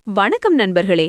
வணக்கம் நண்பர்களே.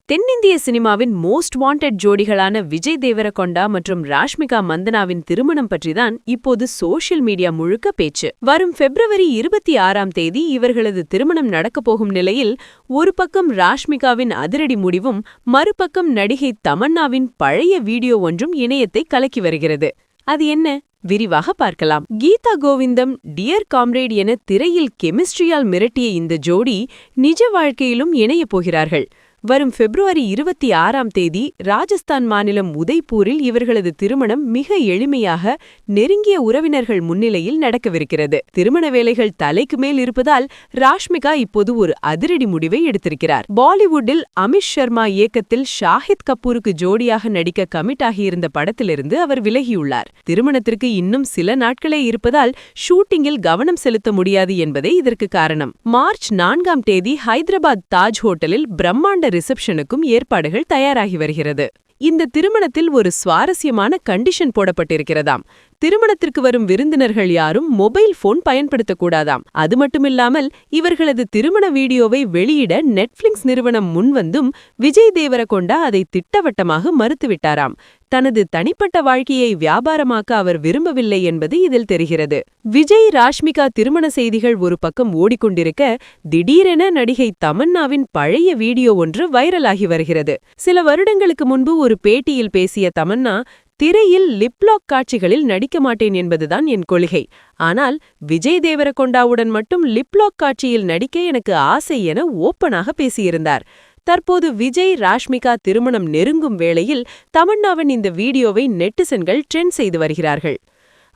தென்னிந்திய சினிமாவின் மோஸ்ட் வாண்டட் ஜோடிகளான விஜய் தேவரகொண்டா மற்றும் ராஷ்மிகா மந்தனாவின் திருமணம் பற்றிதான் இப்போது சோஷியல் மீடியா முழுக்க பேச்சு. வரும் February 26ஆம் தேதி இவர்களது திருமணம் நடக்கப் போகும் நிலையில், ஒரு பக்கம் ராஷ்மிகாவின் அதிரடி முடிவும், மறுபக்கம் நடிகை தமன்னாவின் பழைய வீடியோ ஒன்றும் இணையத்தை கலக்கி வருகிறது. அது என்ன? விரிவாக பார்க்கலாம். கீதா கோவிந்தம், டியர் காம்ரேட் என திரையில் கெமிஸ்ட்ரியால் மிரட்டிய இந்த ஜோடி நிஜ வாழ்க்கையிலும் இணையப் போகிறார்கள். வரும் February 26ஆம் தேதி ராஜஸ்தான் மாநிலம் உதய்பூரில் இவர்களது திருமணம் மிக எளிமையாக நெருங்கிய உறவினர்கள் முன்னிலையில் நடக்கவிருக்கிறது. திருமண வேலைகள் தலைக்கு மேல் இருப்பதால் ராஷ்மிகா இப்போது ஒரு அதிரடி முடிவை எடுத்திருக்கிறார். பாலிவுட்டில் அமித் சர்மா இயக்கத்தில் ஷாஹித் கபூருக்கு ஜோடியாக நடிக்க கமிட் ஆகியிருந்த படத்திலிருந்து அவர் விலகியுள்ளார். திருமணத்திற்கு இன்னும் சில நாட்களே இருப்பதால் ஷூட்டிங்கில் கவனம் செலுத்த முடியாது என்பதே இதற்கு காரணம். மார்ச் 4ஆம் தேதி ஹைதராபாத் தாஜ் ஹோட்டலில் பிரம்மாண்ட ரிசப்ஷனுக்கும் ஏற்பாடுகள் தயாராகி வருகிறது. இந்த திருமணத்தில் ஒரு சுவாரஸ்யமான கண்டிஷன் போடப்பட்டிருக்கிறதாம். திருமணத்திற்கு வரும் விருந்தினர்கள் யாரும் மொபைல் போன் பயன்படுத்தக்கூடாதாம். அது மட்டுமில்லாமல் இவர்களது திருமண வீடியோவை வெளியிட நெட்ஃபிளிக்ஸ் நிறுவனம் முன்வந்தும் விஜய் தேவரகொண்டா அதை திட்டவட்டமாக மறுத்துவிட்டாராம். தனது தனிப்பட்ட வாழ்க்கையை வியாபாரமாக்க அவர் விரும்பவில்லை என்பது இதில் தெரிகிறது. விஜய் ராஷ்மிகா திருமண செய்திகள் ஒரு பக்கம் ஓடிக்கொண்டிருக்க, திடீரென நடிகை தமன்னாவின் பழைய வீடியோ ஒன்று வைரலாகி வருகிறது. சில வருடங்களுக்கு முன்பு ஒரு பேட்டியில் பேசிய தமன்னா, திரையில் லிப்லாக் காட்சிகளில் நடிக்க மாட்டேன் என்பதுதான் என் கொள்கை. ஆனால் விஜய் தேவரகொண்டாவுடன் மட்டும் லிப்லாக் காட்சியில் நடிக்க எனக்கு ஆசை என ஓப்பனாக பேசியிருந்தார். தற்போது விஜய் ராஷ்மிகா திருமணம் நெருங்கும் வேளையில் தமன்னாவின் இந்த வீடியோவை நெட்டிசன்கள் ட்ரெண்ட் செய்து வருகிறார்கள்.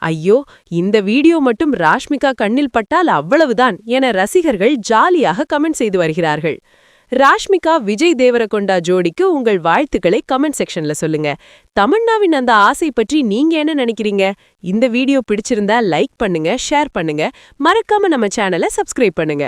ஐயோ, இந்த வீடியோ மட்டும் ராஷ்மிகா கண்ணில் பட்டால் அவ்வளவுதான் என ரசிகர்கள் ஜாலியாக கமெண்ட் செய்து வருகிறார்கள். ராஷ்மிகா விஜய் தேவரகொண்டா ஜோடிக்கு உங்கள் வாழ்த்துக்களை கமெண்ட் செக்ஷன்ல சொல்லுங்க. தமன்னாவின் அந்த ஆசை பற்றி நீங்க என்ன நினைக்கிறீங்க? இந்த வீடியோ பிடிச்சிருந்தா லைக் பண்ணுங்க, ஷேர் பண்ணுங்க, மறக்காம நம்ம சேனலை சப்ஸ்கிரைப் பண்ணுங்க.